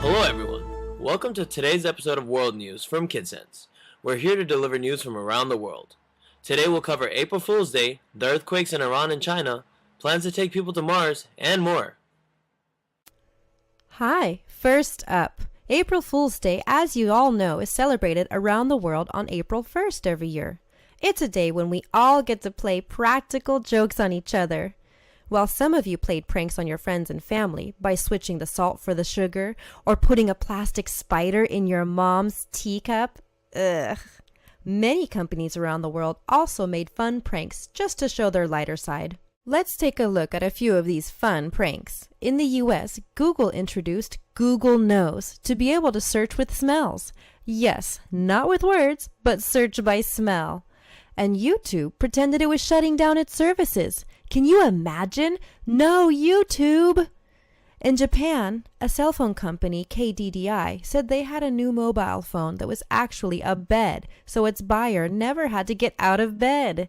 Hello everyone, welcome to today's episode of World News from KidSense. We're here to deliver news from around the world. Today we'll cover April Fool's Day, the earthquakes in Iran and China, plans to take people to Mars, and more. Hi, first up, April Fool's Day, as you all know, is celebrated around the world on April 1st every year. It's a day when we all get to play practical jokes on each other. While some of you played pranks on your friends and family by switching the salt for the sugar or putting a plastic spider in your mom's teacup, many companies around the world also made fun pranks just to show their lighter side. Let's take a look at a few of these fun pranks. In the US, Google introduced Google Nose to be able to search with smells. Yes, not with words, but search by smell. And YouTube pretended it was shutting down its services. Can you imagine? No YouTube! In Japan, a cell phone company, KDDI, said they had a new mobile phone that was actually a bed, so its buyer never had to get out of bed.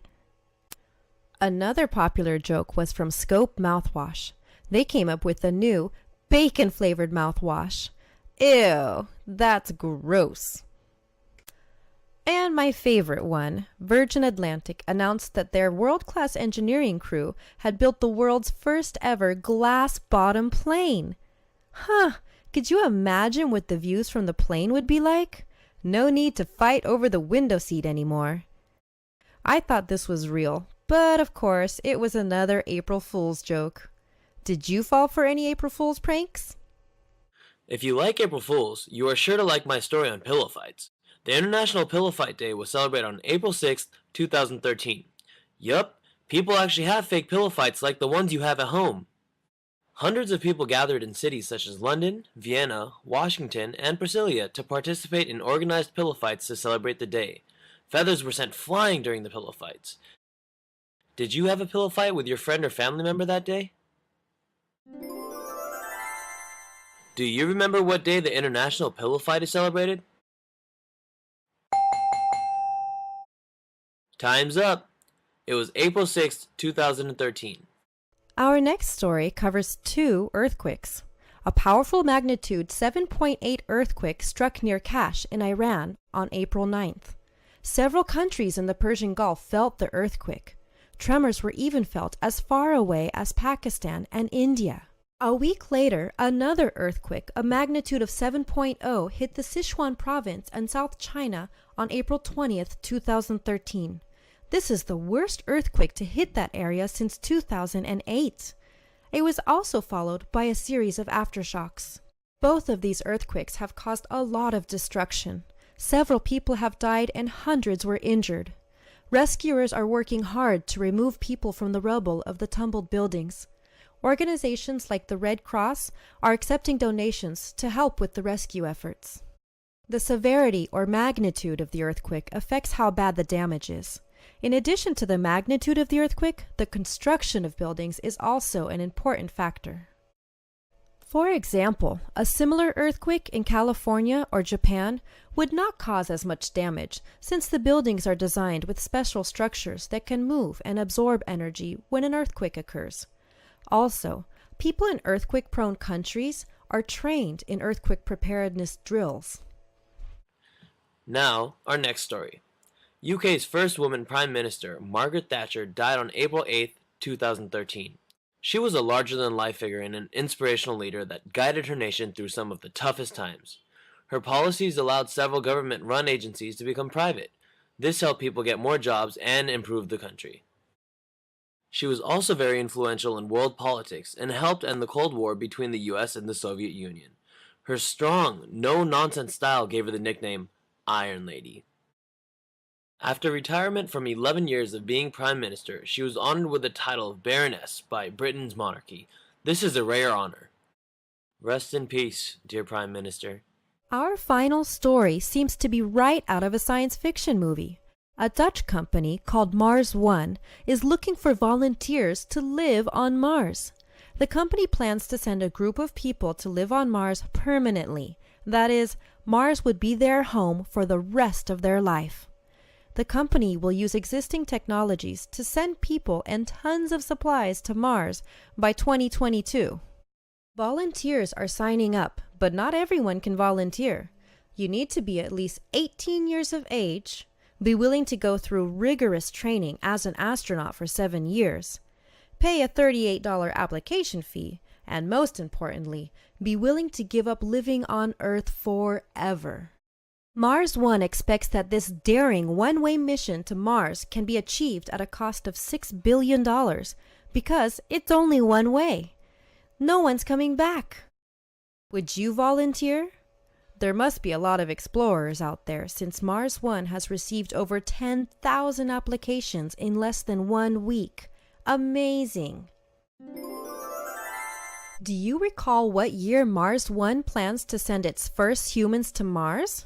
Another popular joke was from Scope Mouthwash. They came up with a new bacon-flavored mouthwash. Ew, that's gross. And my favorite one, Virgin Atlantic announced that their world-class engineering crew had built the world's first ever glass-bottom plane. Could you imagine what the views from the plane would be like? No need to fight over the window seat anymore. I thought this was real, but of course it was another April Fool's joke. Did you fall for any April Fool's pranks? If you like April Fools, you are sure to like my story on pillow fights. The International Pillow Fight Day was celebrated on April 6, 2013. Yup, people actually have fake pillow fights like the ones you have at home. Hundreds of people gathered in cities such as London, Vienna, Washington, and Brasilia to participate in organized pillow fights to celebrate the day. Feathers were sent flying during the pillow fights. Did you have a pillow fight with your friend or family member that day? Do you remember what day the International Pillow Fight is celebrated? Time's up! It was April 6, 2013. Our next story covers two earthquakes. A powerful magnitude 7.8 earthquake struck near Kash in Iran on April 9th. Several countries in the Persian Gulf felt the earthquake. Tremors were even felt as far away as Pakistan and India. A week later, another earthquake, a magnitude of 7.0, hit the Sichuan province and South China on April 20th, 2013. This is the worst earthquake to hit that area since 2008. It was also followed by a series of aftershocks. Both of these earthquakes have caused a lot of destruction. Several people have died and hundreds were injured. Rescuers are working hard to remove people from the rubble of the tumbled buildings. Organizations like the Red Cross are accepting donations to help with the rescue efforts. The severity or magnitude of the earthquake affects how bad the damage is. In addition to the magnitude of the earthquake, the construction of buildings is also an important factor. For example, a similar earthquake in California or Japan would not cause as much damage since the buildings are designed with special structures that can move and absorb energy when an earthquake occurs. Also, people in earthquake-prone countries are trained in earthquake preparedness drills. Now, our next story. UK's first woman Prime Minister, Margaret Thatcher, died on April 8, 2013. She was a larger-than-life figure and an inspirational leader that guided her nation through some of the toughest times. Her policies allowed several government-run agencies to become private. This helped people get more jobs and improved the country. She was also very influential in world politics and helped end the Cold War between the US and the Soviet Union. Her strong, no-nonsense style gave her the nickname Iron Lady. After retirement from 11 years of being Prime Minister, she was honored with the title of Baroness by Britain's monarchy. This is a rare honor. Rest in peace, dear Prime Minister. Our final story seems to be right out of a science fiction movie. A Dutch company called MarsOne is looking for volunteers to live on Mars. The company plans to send a group of people to live on Mars permanently. That is, Mars would be their home for the rest of their life. The company will use existing technologies to send people and tons of supplies to Mars by 2022. Volunteers are signing up, But not everyone can volunteer. You need to be at least 18 years of age, be willing to go through rigorous training as an astronaut for 7 years, pay a $38 application fee, and most importantly, be willing to give up living on Earth forever. MarsOne expects that this daring one-way mission to Mars can be achieved at a cost of $6 billion because it's only one way. No one's coming back. Would you volunteer? There must be a lot of explorers out there since MarsOne has received over 10,000 applications in less than 1 week. Amazing! Do you recall what year MarsOne plans to send its first humans to Mars?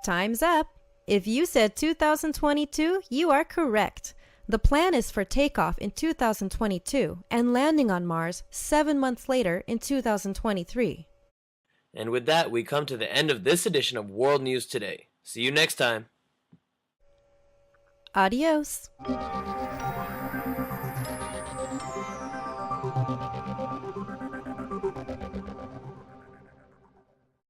Time's up! If you said 2022, you are correct. The plan is for takeoff in 2022 and landing on Mars 7 months later in 2023. And with that, we come to the end of this edition of World News Today. See you next time. Adios.